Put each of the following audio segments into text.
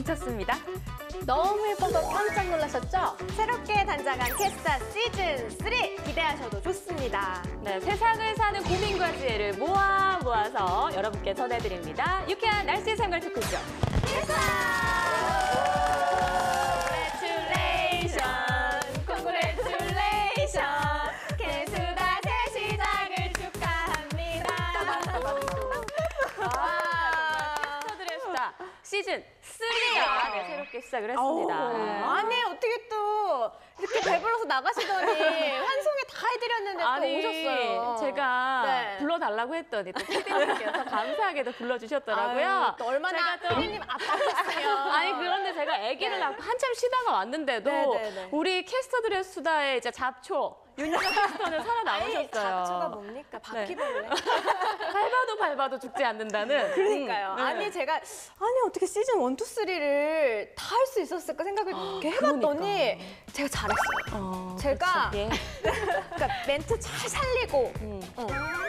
넘쳤습니다. 너무 예뻐서 깜짝 놀라셨죠? 새롭게 단장한 캐스타 시즌 3 기대하셔도 좋습니다. 네, 세상을 사는 고민과 지혜를 모아서 여러분께 전해드립니다. 유쾌한 날씨 생활 특구쇼. Congratulation, 캐스다 새 시작을 축하합니다. 캐스터들의 수다 시즌 3가 새롭게 시작을 했습니다. 아니 어떻게 또 이렇게 배불러서 나가시더니 환송회 다 해드렸는데 또 오셨어요. 제가 네. 불러달라고 했더니 또 PD님께서 감사하게도 불러주셨더라고요. 아유, 또 얼마나 제가 또 피디님 아팠겠어요. 아니 그런데 제가 아기를 낳고 한참 쉬다가 왔는데도 네네네. 우리 캐스터들의 수다의 이제 잡초 윤여정 캐스터는 살아남으셨어요. 잡초가 뭡니까? 바퀴벌레? 밟아도 죽지 않는다는. 그러니까요. 네. 아니 제가 어떻게 시즌 1, 2, 3를 다 할 수 있었을까 생각을 이렇게 해봤더니 제가 잘했어요. 제가 그렇죠. 예. 그러니까 멘트 잘 살리고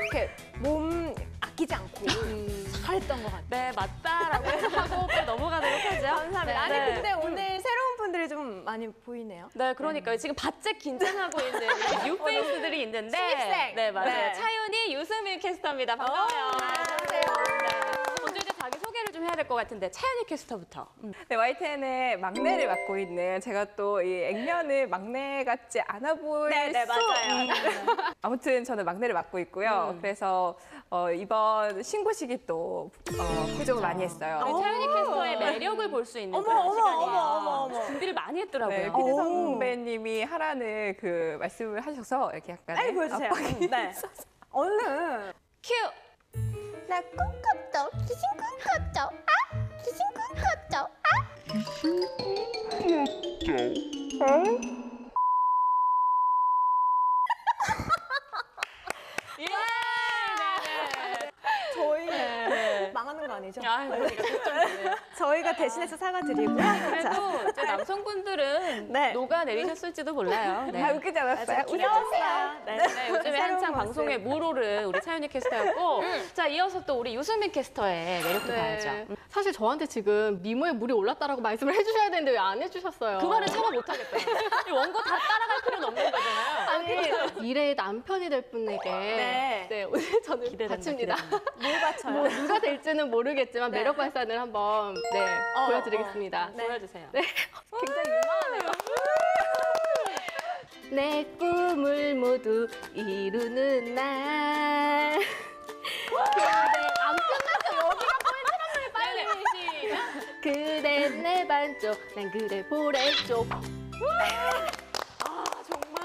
이렇게 몸 아끼지 않고 잘했던 것 같아요. 네 맞다라고 하고 빨리 넘어가도록 하죠. 감사합니다. 네. 아니 근데 오늘 새로운 분들이 좀 많이 보이네요. 네, 그러니까요. 지금 바짝 긴장하고 있는 우리 뉴페이스들이 있는데. 신입생. 네, 맞아요. 네. 차윤이, 유수민 캐스터입니다. 반가워요. 안녕하세요. 네. 먼저 이제 자기 소개를 좀 해야 될 것 같은데, 차윤이 캐스터부터. 네, YTN의 막내를 맡고 있는 제가 또 이 액면을 막내 같지 않아 보일 네, 맞아요. 아무튼 저는 막내를 맡고 있고요. 그래서 이번 신고식이 또 구정을 많이 했어요. 우리 차윤이 캐스터의 매력을 볼 수 있는 그런 시간이에요. 준비를 많이 했더라고요. 네, PD 선배님이 하라는 그 말씀을 하셔서 이렇게 약간 빨리 보여주세요. 네. 얼른. 큐! 나 꿈꿨어. 귀신 꿈꿨어. 아? 귀신 꿈꿨어. 아? 예! 네, 저희 망하는 거 아니죠? 네. 아, 그러니까 걱정되네요. 저희가 대신해서 사과드리고요. 그래도 이제 남성분들은 네. 녹아내리셨을지도 몰라요. 네. 웃기지 않았어요? 귀여웠어요. 네. 네, 요즘에 새로운 한창 모습. 방송에 물오른 우리 차윤희 캐스터였고 자 이어서 또 우리 유수민 캐스터의 매력도 봐야죠. 사실 저한테 지금 미모에 물이 올랐다라고 말씀을 해주셔야 되는데 왜 안 해주셨어요? 그 말은 참아 못하겠다. 이 원고 다 따라갈 필요는 없는 거잖아요. 아니, 미래의 남편이 될 분에게 네. 오늘 저는 기대된다, 바칩니다. 뭘 바쳐요? 뭐 누가 될지는 모르겠지만 매력 발산을 한번 보여드리겠습니다. 보여주세요. 굉장히 유명하네요. 내 꿈을 모두 이루는 날. 그대 안 끝났어. 여기가 포인트란 말이에요. 빨리. 시작. 그대 내 반쪽, 난 그대 보래쪽. 정말.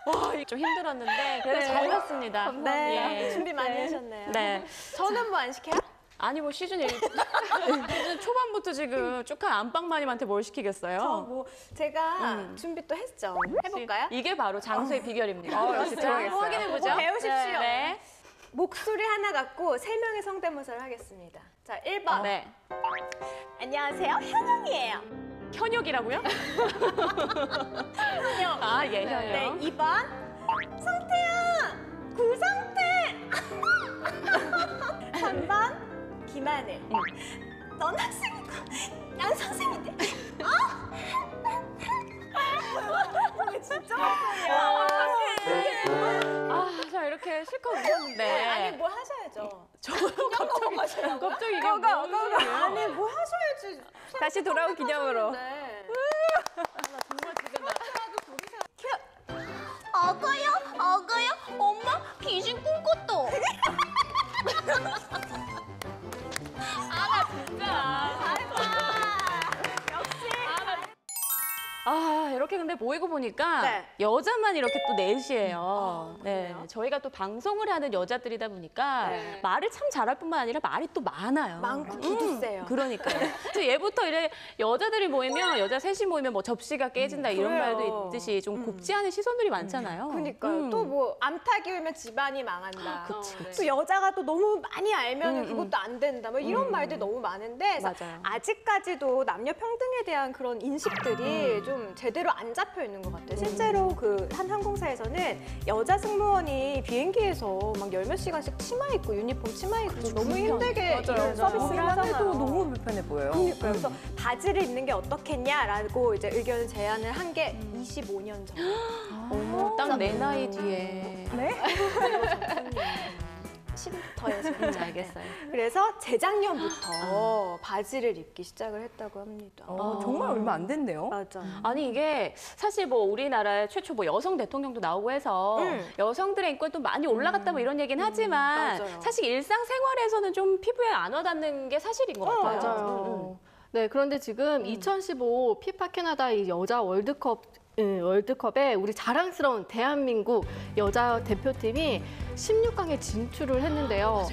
와, 이거 좀 힘들었는데 그래도 잘 봤습니다. 네. 예. 준비 많이 하셨네요. 네. 저는 뭐 안 시켜요? 아니 뭐 시즌 1 시즌 초반부터 지금 쭉한 안방마님한테 뭘 시키겠어요? 뭐 제가 준비 또 했죠. 해볼까요? 이게 바로 장수의 비결입니다. 역시 자, 들어가겠어요. 확인해보죠. 보고 배우십시오. 네. 목소리 하나 갖고 3명의 성대모사를 하겠습니다. 자, 1번. 네. 안녕하세요. 현영이에요. 현역이라고요? 현영. 아, 예, 현역. 네, 2번. 성태야. 구성태. 3번. 김하늘. 넌 학생이고 난 선생인데. 이게 진짜 아, 자 이렇게 실컷 웃었는데. 아니 뭐 하셔야죠. 갑자기 이게 무슨 소리예요? 아니 뭐 하셔야지. 다시 돌아온 기념으로. 네. 어거요? 엄마 귀신 꿈꿨어. 아, 이렇게 근데 모이고 보니까 네. 여자만 이렇게 또 넷이에요. 네. 저희가 또 방송을 하는 여자들이다 보니까 말을 참 잘할 뿐만 아니라 말이 또 많아요. 많고 기도 세요. 그러니까요. 그래서 얘부터 이래 여자들이 모이면 여자 셋이 모이면 뭐 접시가 깨진다 이런 그래요. 말도 있듯이 좀 곱지 않은 시선들이 많잖아요. 그러니까요. 또 뭐 암탉이 울면 집안이 망한다. 그치. 또 여자가 또 너무 많이 알면 그것도 안 된다. 뭐 이런 말들 너무 많은데 그래서 맞아요. 아직까지도 남녀 평등에 대한 그런 인식들이 좀 제대로 별로 안 잡혀 있는 것 같아요. 실제로 그 한 항공사에서는 여자 승무원이 비행기에서 막 열 몇 시간씩 치마 입고 유니폼 치마 입고 너무 힘들게 이런 서비스를 하잖아요. 해도 너무 불편해 보여요. 그러니까요. 그래서 바지를 입는 게 어떻겠냐라고 이제 의견 제안을 한 게 25년 전. 어머, 딱 내 나이 뒤에. 네? 10부터예요. 알겠어요. 그래서 재작년부터 바지를 입기 시작을 했다고 합니다. 정말 얼마 안 됐네요. 맞아. 아니 이게 사실 뭐 우리나라의 최초 뭐 여성 대통령도 나오고 해서 여성들의 인권도 많이 올라갔다 뭐 이런 얘기는 하지만 맞아요. 사실 일상생활에서는 좀 피부에 안 와닿는 게 사실인 것 같아요. 맞아요. 네, 그런데 지금 2015 피파 캐나다 이 여자 월드컵에 우리 자랑스러운 대한민국 여자 대표팀이 16강에 진출을 했는데요.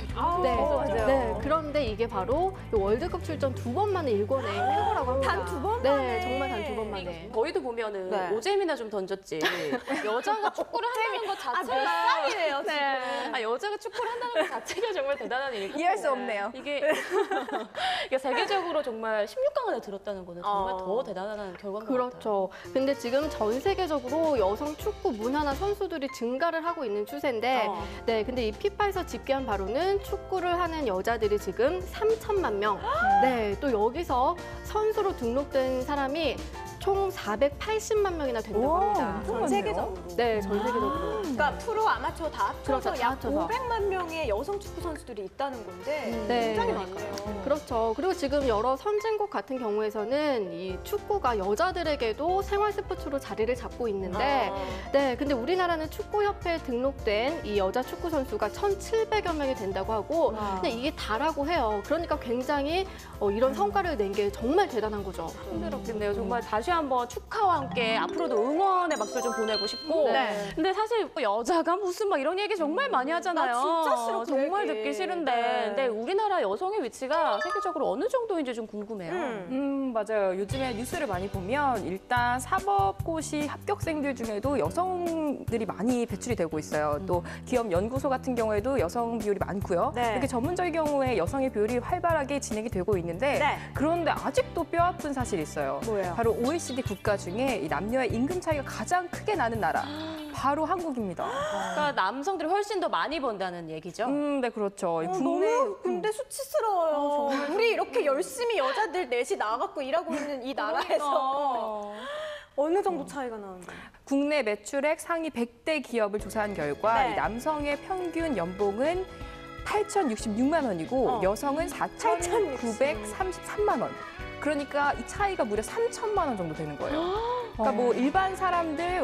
네, 맞아요. 네, 그런데 이게 바로 이 월드컵 출전 2번 만에 일궈낸 쾌거라고 합니다. 단 2번 네, 만에. 정말 단 2번 만에. 저희도 보면은 네. 오잼이나 좀 던졌지. 여자가 축구를 한다는 것 자체가 살이에요, 지금. 여자가 축구를 한다는 것 자체가 정말 대단한 일이고 이해할 수 없네요. 이게 세계적으로 정말 16강 안에 들었다는 거는 정말 더 대단한 결과인 것 같아요. 그렇죠. 근데 지금 전 세계적으로 여성 축구 문화나 선수들이 증가를 하고 있는 추세인데, 네, 근데 이 피파에서 집계한 바로는 축구를 하는 여자들이 지금 3천만 명. 네, 또 여기서 선수로 등록된 사람이 총 480만 명이나 된다고 합니다. 전 세계적으로. 네, 전 세계적으로. 그러니까 프로, 아마추어 다 합쳐서 그렇죠, 다 약 합쳐서. 500만 명의 여성 축구 선수들이 있다는 건데 네. 굉장히 많네요. 그렇죠. 그리고 지금 여러 선진국 같은 경우에서는 이 축구가 여자들에게도 생활 스포츠로 자리를 잡고 있는데, 네, 근데 우리나라는 축구협회에 등록된 이 여자 축구 선수가 1,700여 명이 된다고 하고, 근데 이게 다라고 해요. 그러니까 굉장히 이런 성과를 낸 게 정말 대단한 거죠. 힘들었겠네요. 정말 다시 한번 축하와 함께 앞으로도 응원의 박수를 좀 보내고 싶고. 네. 근데 사실 뭐 여자가 무슨 막 이런 얘기 정말 많이 하잖아요. 나 진짜 싫어, 그 정말 얘기. 듣기 싫은데. 네. 근데 우리나라 여성의 위치가 세계적으로 어느 정도인지 좀 궁금해요. 맞아요. 요즘에 뉴스를 많이 보면 일단 사법고시 합격생들 중에도 여성들이 많이 배출이 되고 있어요. 또 기업 연구소 같은 경우에도 여성 비율이 많고요. 네. 이렇게 전문적인 경우에 여성의 비율이 활발하게 진행이 되고 있는데 네. 그런데 아직도 뼈아픈 사실이 있어요. 뭐예요? 바로 OECD 국가 중에 이 남녀의 임금 차이가 가장 크게 나는 나라 바로 한국입니다. 그러니까 남성들이 훨씬 더 많이 번다는 얘기죠. 네, 그렇죠. 너무 근데 수치스러워요. 우리 이렇게 열심히 여자들 넷이 나가고 일하고 있는 이 나라에서 어느 정도 차이가 나는 거예요? 국내 매출액 상위 100대 기업을 조사한 결과 네. 이 남성의 평균 연봉은 8,066만 원이고 여성은 4,933만 원. 그러니까 이 차이가 무려 3천만 원 정도 되는 거예요. 그러니까 뭐 일반 사람들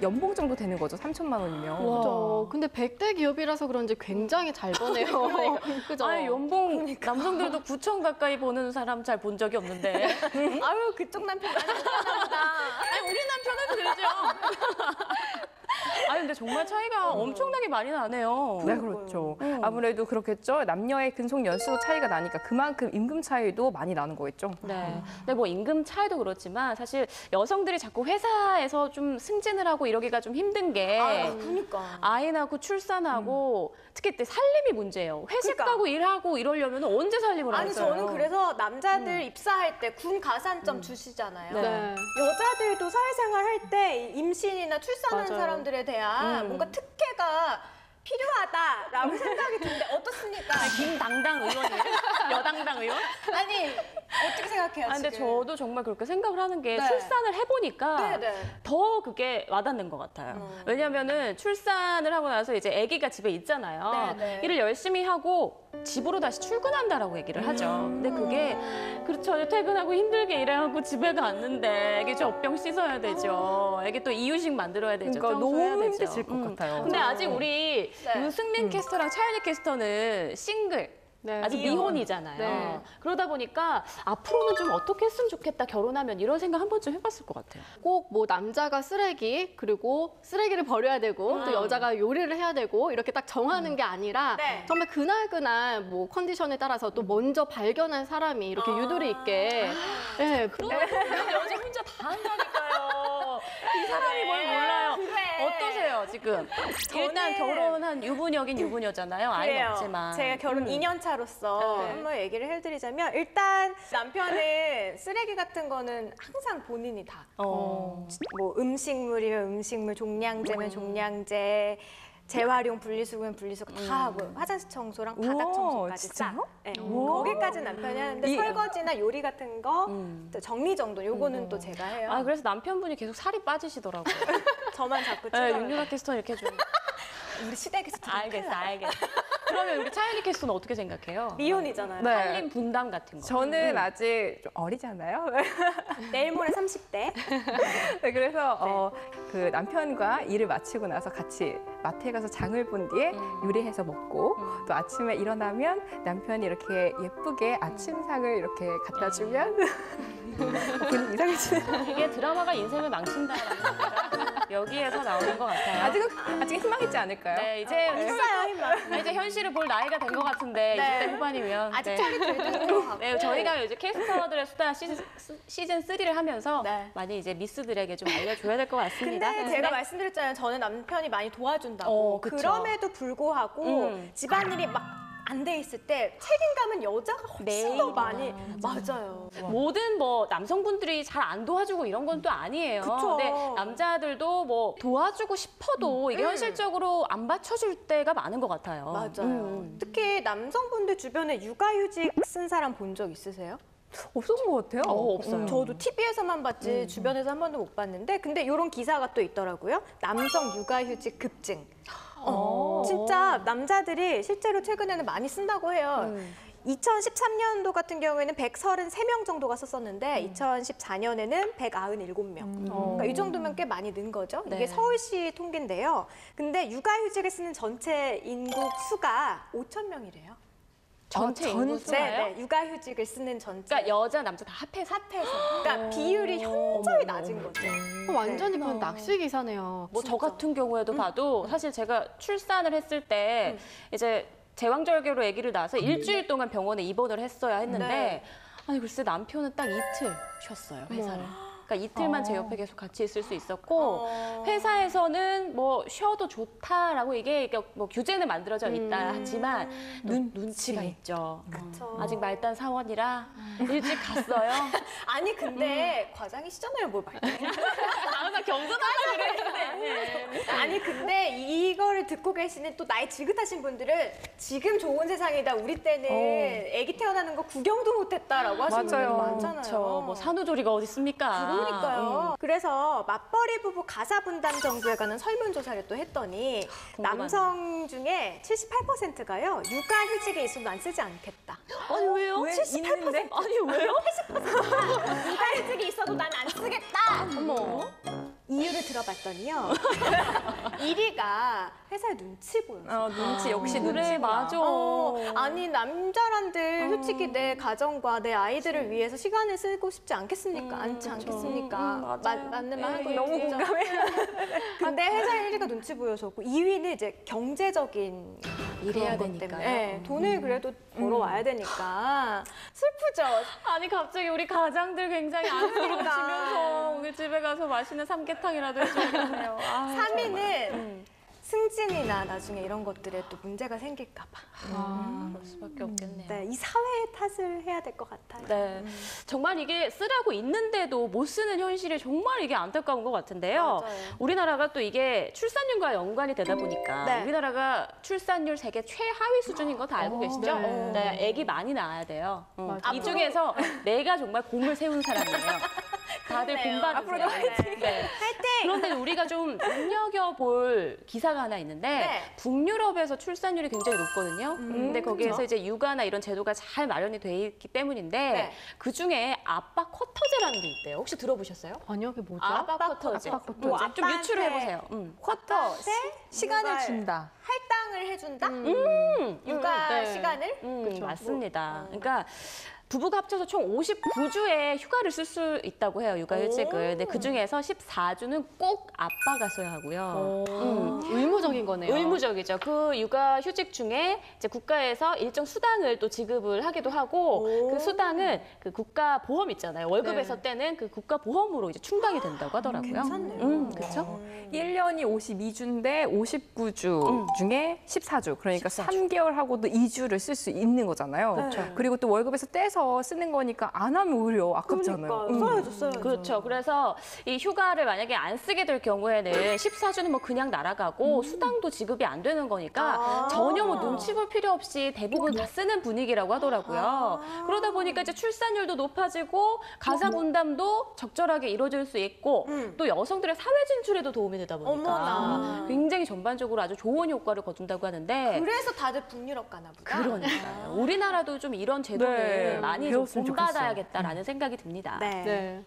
연봉 정도 되는 거죠. 3천만 원이면. 그렇죠. 근데 100대 기업이라서 그런지 굉장히 잘 버네요. 그죠? 아니 연봉 남성들도 9천 가까이 버는 사람 잘 본 적이 없는데. 아유 그쪽 남편 많이 못하나 보다. 아니 우리 남편은 그러죠. 아니 근데 정말 차이가 엄청나게 많이 나네요. 네, 그렇죠. 아무래도 그렇겠죠. 남녀의 근속 연수 차이가 나니까 그만큼 임금 차이도 많이 나는 거겠죠. 네. 근데 뭐 임금 차이도 그렇지만 사실 여성들이 자꾸 회사에서 좀 승진을 하고 이러기가 좀 힘든 게 그러니까. 아이 낳고 출산하고 특히 때 살림이 문제예요. 회식 그러니까. 가고 일하고 이러려면 언제 살림을 아니 하겠어요? 저는 그래서 남자들 입사할 때 군 가산점 주시잖아요. 네. 여자들도 사회생활 할 때 임신이나 출산한 맞아요. 사람들에 대한 뭔가 특혜가 필요하다라고 생각이 드는데 어떻습니까? 김당당 의원이에요? 여당당 의원? 아니 어떻게 생각해요? 아, 근데 지금? 저도 정말 그렇게 생각을 하는 게 네. 출산을 해보니까 네. 더 그게 와닿는 것 같아요. 왜냐면은 출산을 하고 나서 이제 아기가 집에 있잖아요. 네. 일을 열심히 하고 집으로 다시 출근한다라고 얘기를 하죠. 근데 그게 그렇죠. 퇴근하고 힘들게 일하고 집에 갔는데 애기 젖병 씻어야 되죠. 애기 또 이유식 만들어야 되죠. 그러니까 청소해야 너무 되죠. 힘드실 것 같아요. 근데 아직 우리 네. 유승민 캐스터랑 차연희 캐스터는 싱글. 네. 아직 미혼이잖아요. 네. 그러다 보니까 앞으로는 좀 어떻게 했으면 좋겠다, 결혼하면 이런 생각 한 번쯤 해봤을 것 같아요. 꼭 뭐 남자가 쓰레기, 그리고 쓰레기를 버려야 되고 또 여자가 요리를 해야 되고 이렇게 딱 정하는 게 아니라 네. 정말 그날 뭐 컨디션에 따라서 또 먼저 발견한 사람이 이렇게 유도리 있게 여자 혼자 다 한다니까요. 이 사람이 뭘 몰라요. 그래. 어떠세요 지금? 일단 결혼한 유부녀긴 유부녀잖아요. 아이는 그래요. 없지만. 제가 결혼 2년 차로서 네. 한번 얘기를 해드리자면 일단 남편은 쓰레기 같은 거는 항상 본인이 다. 뭐 음식물이면 음식물, 종량제면 종량제, 재활용 분리수거면 분리수거 다 하고 화장실 청소랑 바닥 우와, 청소까지 싹. 진짜요? 네. 거기까지 남편이 하는데 설거지나 요리 같은 거 또 정리 정돈 요거는 또 제가 해요. 아 그래서 남편분이 계속 살이 빠지시더라고요. 저만 자꾸 네, 찍어요. 윤유라 캐스터 이렇게 좀. 우리 시댁에서 알겠어. 그러면 우리 차윤희 캐스터는 어떻게 생각해요? 미혼이잖아요. 네. 살림 분담 같은 거. 저는 아직 좀 어리잖아요. 내일 모레 30대. 네, 그래서 그 남편과 일을 마치고 나서 같이 마트에 가서 장을 본 뒤에 요리해서 먹고 또 아침에 일어나면 남편이 이렇게 예쁘게 아침상을 이렇게 갖다 주면 본인 이상해지는. 이게 드라마가 인생을 망친다라는 얘기가 여기에서 나오는 것 같아요. 아직 희망 있지 않을까요? 네, 이제 있어요, 힘만. 이제 현실을 볼 나이가 된 것 같은데 네. 20대 후반이면 아직 네. 철이 들든 것 같고. 네, 저희가 이제 캐스터들의 수다 시즌 3를 하면서 네. 많이 이제 미스들에게 좀 알려줘야 될 것 같습니다. 근데 제가 말씀드렸잖아요. 저는 남편이 많이 도와준다고. 그쵸. 그럼에도 불구하고 집안일이 막 안 돼 있을 때 책임감은 여자가 훨씬 더 많이 맞아요. 모든 뭐 남성분들이 잘 안 도와주고 이런 건 또 아니에요. 그쵸. 근데 남자들도 뭐 도와주고 싶어도 이게 현실적으로 안 받쳐줄 때가 많은 것 같아요. 맞아요. 특히 남성분들 주변에 육아휴직 쓴 사람 본 적 있으세요? 없었던 것 같아요. 없어요. 저도 TV에서만 봤지 주변에서 한 번도 못 봤는데 근데 이런 기사가 또 있더라고요. 남성 육아휴직 급증. 진짜 남자들이 실제로 최근에는 많이 쓴다고 해요. 2013년도 같은 경우에는 133명 정도가 썼었는데 2014년에는 197명. 그러니까 이 정도면 꽤 많이 는 거죠. 네. 이게 서울시 통계인데요. 근데 육아휴직을 쓰는 전체 인구 수가 5천 명이래요. 전체 인구 수가요? 네, 육아휴직을 쓰는 전체. 그러니까 여자, 남자 다 합해서? 그러니까 비율이 현저히 낮은 거죠. 완전히 그건 낚시 기사네요. 뭐 저 같은 경우에도 봐도 사실 제가 출산을 했을 때 이제 제왕절개로 아기를 낳아서 일주일 동안 병원에 입원을 했어야 했는데 네. 아니 글쎄 남편은 딱 이틀 쉬었어요 회사를. 그러니까 이틀만 제 옆에 계속 같이 있을 수 있었고 회사에서는 뭐 쉬어도 좋다라고 이게 뭐 규제는 만들어져 있다 하지만 눈치가 있죠. 그쵸. 아직 말단 사원이라 일찍 갔어요. 아니 근데 과장이시잖아요, 뭘 말해. 항상 겸손하게 그래. 아니 근데 이거를 듣고 계시는 또 나이 지긋하신 분들은 지금 좋은 세상이다. 우리 때는 아기 태어나는 거 구경도 못했다라고 하시는 분들 맞아요. 많잖아요. 그렇죠. 뭐 산후조리가 어디 있습니까? 그러니까요. 그래서 맞벌이 부부 가사 분담 정도에 관한 설문조사를 또 했더니 궁금하네. 남성 중에 78%가요. 육아휴직에 있어도 안 쓰지 않겠다. 아니 왜요? 왜 78%? 있는데? 아니 왜요? 육아휴직이 있어도 난 안 쓰겠다. 어머. 이유를 들어봤더니요. 1위가 회사에 눈치 보여서. 눈치 역시 그래 눈치. 맞아. 아니 남자란들 솔직히 내 가정과 내 아이들을 위해서 시간을 쓰고 싶지 않겠습니까? 않지 않겠습니까? 맞아요. 맞는 말 하고 너무 있죠. 공감해. 근데 회사 1위가 눈치 보여서고 2위는 이제 경제적인 일해야 그런 것 되니까요. 때문에. 네, 돈을 그래도 벌어와야 되니까 슬프죠. 아니 갑자기 우리 가장들 굉장히 안쓰러우시면서 오늘 집에 가서 맛있는 삼계탕이라도 해줘야겠네요. 3위는 승진이나 나중에 이런 것들에 또 문제가 생길까 봐. 그럴 수밖에 없겠네요. 네, 이 사회의 탓을 해야 될 것 같아요. 네, 정말 이게 쓰라고 있는데도 못 쓰는 현실이 정말 이게 안타까운 것 같은데요. 맞아요. 우리나라가 또 이게 출산율과 연관이 되다 보니까 네. 우리나라가 출산율 세계 최하위 수준인 거 다 알고 계시죠? 네. 네, 아기 많이 낳아야 돼요. 맞아요. 이 중에서 내가 정말 공을 세운 사람이에요. 다들 그렇네요. 공부하세요. 네. 그런데 우리가 좀 눈여겨볼 기사가 하나 있는데 네. 북유럽에서 출산율이 굉장히 높거든요. 근데 거기에서 이제 육아나 이런 제도가 잘 마련이 돼 있기 때문인데 네. 그 중에 아빠 쿼터제라는 게 있대요. 혹시 들어보셨어요? 아니요, 그게 뭐죠? 아빠 쿼터제. 아빠 쿼터제. 좀 아빠한테 유추를 해보세요. 쿼터 시간을 시간을 준다. 할당을 해준다? 육아 네. 시간을? 맞습니다. 그러니까 부부가 합쳐서 총 59주의 휴가를 쓸 수 있다고 해요, 육아휴직을. 근데 그중에서 14주는 꼭 아빠가 써야 하고요. 의무적인 거네요. 의무적이죠. 그 육아휴직 중에 이제 국가에서 일정 수당을 또 지급을 하기도 하고 그 수당은 그 국가 보험 있잖아요. 월급에서 떼는 그 국가 보험으로 이제 충당이 된다고 하더라고요. 괜찮네요. 그렇죠. 1년이 52주인데 59주 중에 14주. 그러니까 3개월하고도 2주를 쓸 수 있는 거잖아요. 그렇죠. 그리고 또 월급에서 떼서 쓰는 거니까 안 하면 오히려 아깝잖아요. 그러니까 써야죠. 그렇죠. 그래서 이 휴가를 만약에 안 쓰게 될 경우에는 14주는 뭐 그냥 날아가고 수당도 지급이 안 되는 거니까 전혀 뭐 눈치 볼 필요 없이 대부분 다 쓰는 분위기라고 하더라고요. 그러다 보니까 이제 출산율도 높아지고 가사 분담도 적절하게 이루어질 수 있고 또 여성들의 사회 진출에도 도움이 되다 보니까 어머나. 굉장히 전반적으로 아주 좋은 효과를 거둔다고 하는데 그래서 다들 북유럽 가나 보다. 그러니까요. 우리나라도 좀 이런 제도를 네, 많이 좀 배웠으면 좋겠어요. 본받아야겠다라는 생각이 듭니다. 네. 네.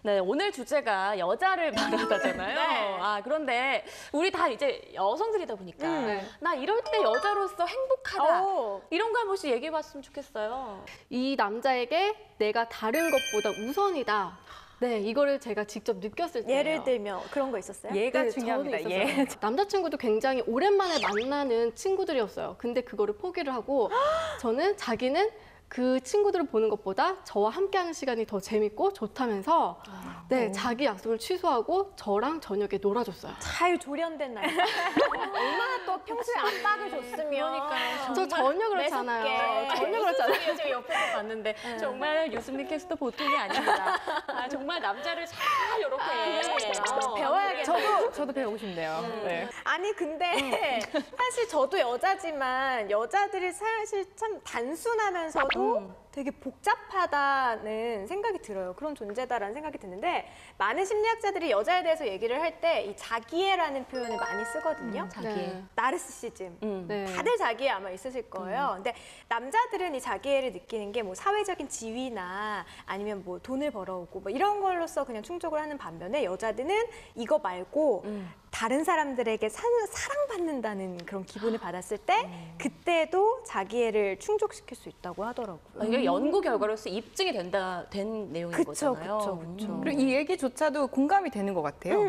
네, 오늘 주제가 여자를 말하다잖아요. 네. 아, 그런데 우리 다 이제 여성들이다 보니까 네. 나 이럴 때 여자로서 행복하다. 오. 이런 거 한 번씩 얘기해 봤으면 좋겠어요. 이 남자에게 내가 다른 것보다 우선이다. 네, 이거를 제가 직접 느꼈을 때예요. 예를 들면 그런 거 있었어요? 얘가 네, 중요합니다. 저는 얘. 있었어요. 남자친구도 굉장히 오랜만에 만나는 친구들이었어요. 근데 그거를 포기를 하고 저는 자기는 그 친구들을 보는 것보다 저와 함께하는 시간이 더 재밌고 좋다면서 네, 자기 약속을 취소하고 저랑 저녁에 놀아줬어요. 잘 조련된 날. 얼마나 또 평소에 압박을 줬으면. 그러니까요. 저 전혀 그렇잖아요. 전혀 그렇잖아요. 제가 옆에서 봤는데 정말 유승민 캐스터 보통이 아닙니다. 아, 정말 남자를 잘 이렇게 배워야겠네요. 저도 배우고 싶네요. 네. 아니 근데 사실 저도 여자지만 여자들이 사실 참 단순하면서도 되게 복잡하다는 생각이 들어요. 그런 존재다라는 생각이 드는데 많은 심리학자들이 여자에 대해서 얘기를 할 때 이 자기애라는 표현을 많이 쓰거든요. 자기애. 네. 나르시시즘. 네. 다들 자기애 아마 있으실 거예요. 근데 남자들은 이 자기애를 느끼는 게 뭐 사회적인 지위나 아니면 뭐 돈을 벌어오고 뭐 이런 걸로서 그냥 충족을 하는 반면에 여자들은 이거 말고 다른 사람들에게 사랑받는다는 그런 기분을 받았을 때 그때도 자기애를 충족시킬 수 있다고 하더라고요. 이게 연구 결과로서 입증이 된 내용인 그쵸, 거잖아요. 그쵸. 그리고 이 얘기조차도 공감이 되는 것 같아요.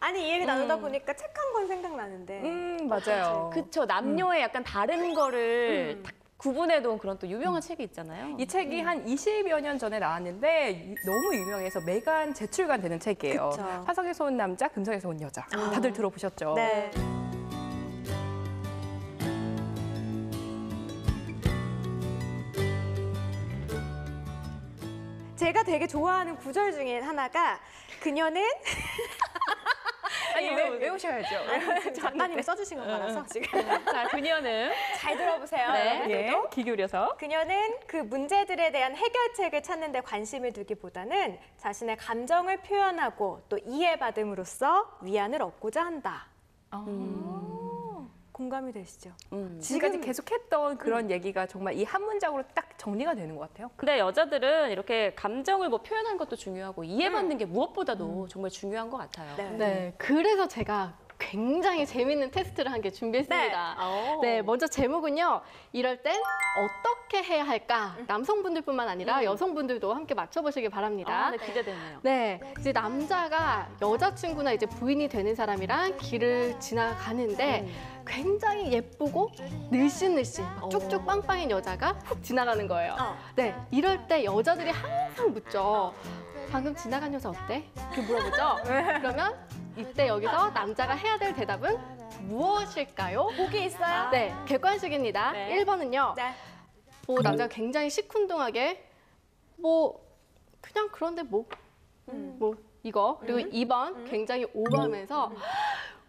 아니 이 얘기 나누다 보니까 책 한 권 생각나는데 맞아요. 그쵸. 남녀의 약간 다른 거를 딱 구분해둔 그런 또 유명한 책이 있잖아요. 이 책이 한 20여 년 전에 나왔는데 너무 유명해서 매간 재출간되는 책이에요. 그쵸. 화성에서 온 남자, 금성에서 온 여자. 다들 들어보셨죠? 네. 제가 되게 좋아하는 구절 중에 하나가 그녀는 아니, 외우셔야죠. 작가님이 써주신 거 많아서 지금 자, 그녀는 잘 들어보세요. 네. 여러분들도. 귀 기울여서. 그녀는 그 문제들에 대한 해결책을 찾는 데 관심을 두기보다는 자신의 감정을 표현하고 또 이해받음으로써 위안을 얻고자 한다. 공감이 되시죠? 지금까지 계속했던 그런 얘기가 정말 이 한 문장으로 딱 정리가 되는 것 같아요. 근데 여자들은 이렇게 감정을 뭐 표현하는 것도 중요하고 이해받는 게 무엇보다도 정말 중요한 것 같아요. 네, 그래서 제가 굉장히 재밌는 테스트를 한 개 준비했습니다. 네, 먼저 제목은요. 이럴 땐 어떻게 해야 할까? 남성분들뿐만 아니라 여성분들도 함께 맞춰보시기 바랍니다. 아, 네, 기대되네요. 네, 이제 남자가 여자친구나 이제 부인이 되는 사람이랑 길을 지나가는데 굉장히 예쁘고 늘씬늘씬 막 쭉쭉 빵빵인 여자가 훅 지나가는 거예요. 네, 이럴 때 여자들이 항상 묻죠. 방금 지나간 여자 어때? 이렇게 물어보죠. 그러면 이때 여기서 남자가 해야 될 대답은 무엇일까요? 보기 있어요? 네, 객관식입니다. 네. 1번은요. 네. 뭐 남자가 굉장히 시큰둥하게 뭐 그냥 그런데 뭐 이거 그리고 2번 굉장히 오버하면서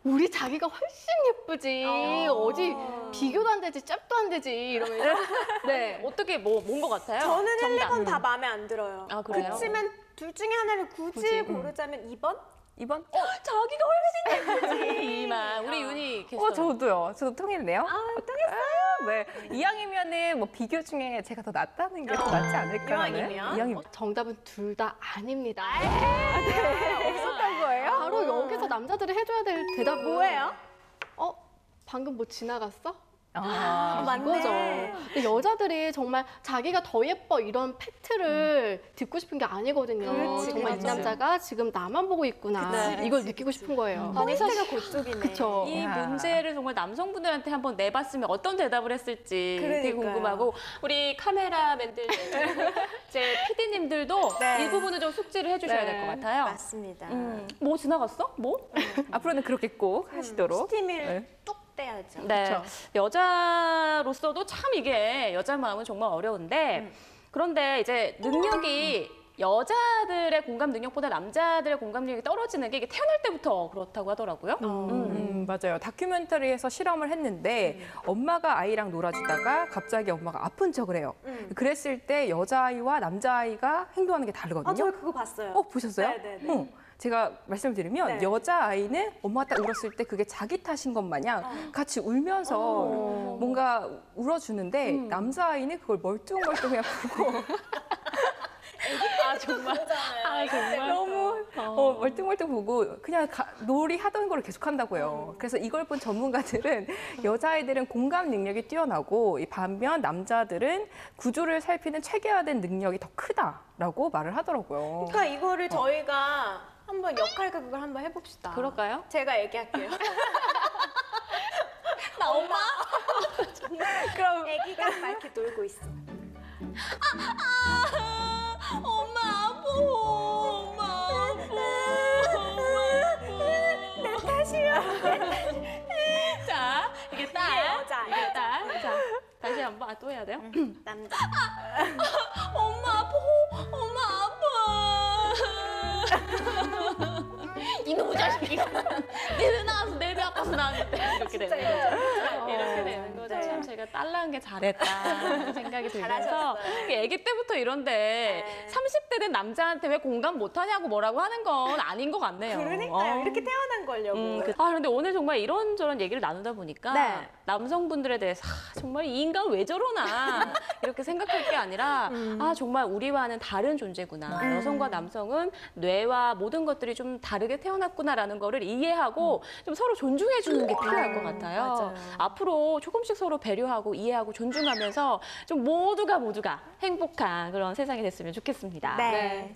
우리 자기가 훨씬 예쁘지 어디 비교도 안 되지 짭도 안 되지 이러면서 네 어떻게 뭔 것 같아요? 저는 1, 정답. 2번 다 마음에 안 들어요. 아, 그래요? 그치만 둘 중에 하나를 굳이 고르자면 2번? 2번? 자기가 훨씬 예쁘지. 이만. 우리 윤희 캐스터. 저도요. 저도 통일네요. 통했어요? 네. 이왕이면은 뭐 비교 중에 제가 더 낫다는 게 더 낫지 않을까라는. 이왕이면? 이왕이면. 정답은 둘 다 아닙니다. 없었던 거예요? 바로 여기서 남자들이 해줘야 될 대답은 뭐예요? 방금 뭐 지나갔어? 맞네. 이거죠. 근데 여자들이 정말 자기가 더 예뻐 이런 팩트를 듣고 싶은 게 아니거든요. 그렇지, 정말 이 그렇지. 남자가 지금 나만 보고 있구나. 그치, 이걸 그치, 느끼고 싶은 거예요. 포인트가 그쪽이네. 그쵸. 이 야. 문제를 정말 남성분들한테 한번 내봤으면 어떤 대답을 했을지 되게 그러니까요. 궁금하고 우리 카메라맨들, 제 PD님들도 네. 이 부분을 좀 숙지를 해주셔야 될 것 같아요. 맞습니다. 뭐 지나갔어? 뭐? 앞으로는 그렇게 꼭 하시도록. 스팀을 네. 뚝 떼야죠. 네. 그쵸. 여자로서도 참 이게 여자 마음은 정말 어려운데 그런데 이제 능력이 여자들의 공감 능력보다 남자들의 공감 능력이 떨어지는 게 이게 태어날 때부터 그렇다고 하더라고요. 맞아요. 다큐멘터리에서 실험을 했는데 엄마가 아이랑 놀아주다가 갑자기 엄마가 아픈 척을 해요. 그랬을 때 여자아이와 남자아이가 행동하는 게 다르거든요. 아, 저 그거 봤어요. 보셨어요? 네네네. 제가 말씀을 드리면 네. 여자아이는 엄마가 딱 울었을 때 그게 자기 탓인 것 마냥 같이 울면서 뭔가 울어주는데 남자아이는 그걸 멀뚱멀뚱 그냥 보고 아 정말. 아 정말. 너무 멀뚱멀뚱 보고 그냥 놀이 하던 걸 계속 한다고요. 그래서 이걸 본 전문가들은 여자아이들은 공감 능력이 뛰어나고 이 반면 남자들은 구조를 살피는 체계화된 능력이 더 크다라고 말을 하더라고요. 그러니까 이거를 저희가 한번 역할극을 한번 해봅시다. 그럴까요? 제가 얘기할게요. 나 엄마. 그럼 애기가 막 이렇게 놀고 있어. 엄마 아파. 엄마 아파. 내 탓이야. 자 이게 딸. 이게 여자, 이게 딸. 자 다시 한번 또 해야 돼요? 남자. 엄마 아파. 엄마 아파. 이놈의 자식이. 내 나와서 내 배 아파서 나왔는데 이렇게 되는 거죠. 이렇게 되는 거죠. 참 제가 딸 낳은 게 잘했다 생각이 들면서 잘하셨어요. 애기 때부터 이런데 30대 된 남자한테 왜 공감 못하냐고 뭐라고 하는 건 아닌 것 같네요. 그러니까요. 이렇게 태어난 걸려고. 그런데 오늘 정말 이런저런 얘기를 나누다 보니까 네. 남성분들에 대해서 정말 이 인간 왜 저러나 이렇게 생각할 게 아니라 정말 우리와는 다른 존재구나. 여성과 남성은 뇌와 모든 것들이 좀 다르게 태어났구나라는 거를 이해하고 좀 서로 존중해 주는 게 필요할 것 같아요. 맞아요. 앞으로 조금씩 서로 배려하고 이해하고 존중하면서 좀 모두가 행복한 그런 세상이 됐으면 좋겠습니다. 네.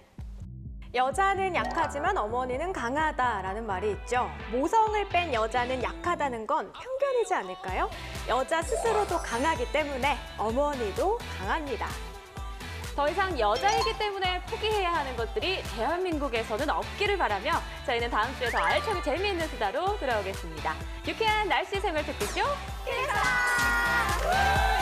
여자는 약하지만 어머니는 강하다라는 말이 있죠. 모성을 뺀 여자는 약하다는 건 편견이지 않을까요? 여자 스스로도 강하기 때문에 어머니도 강합니다. 더 이상 여자이기 때문에 포기해야 하는 것들이 대한민국에서는 없기를 바라며 저희는 다음 주에 더 알차고 재미있는 수다로 돌아오겠습니다. 유쾌한 날씨 생활 특집쇼 기사!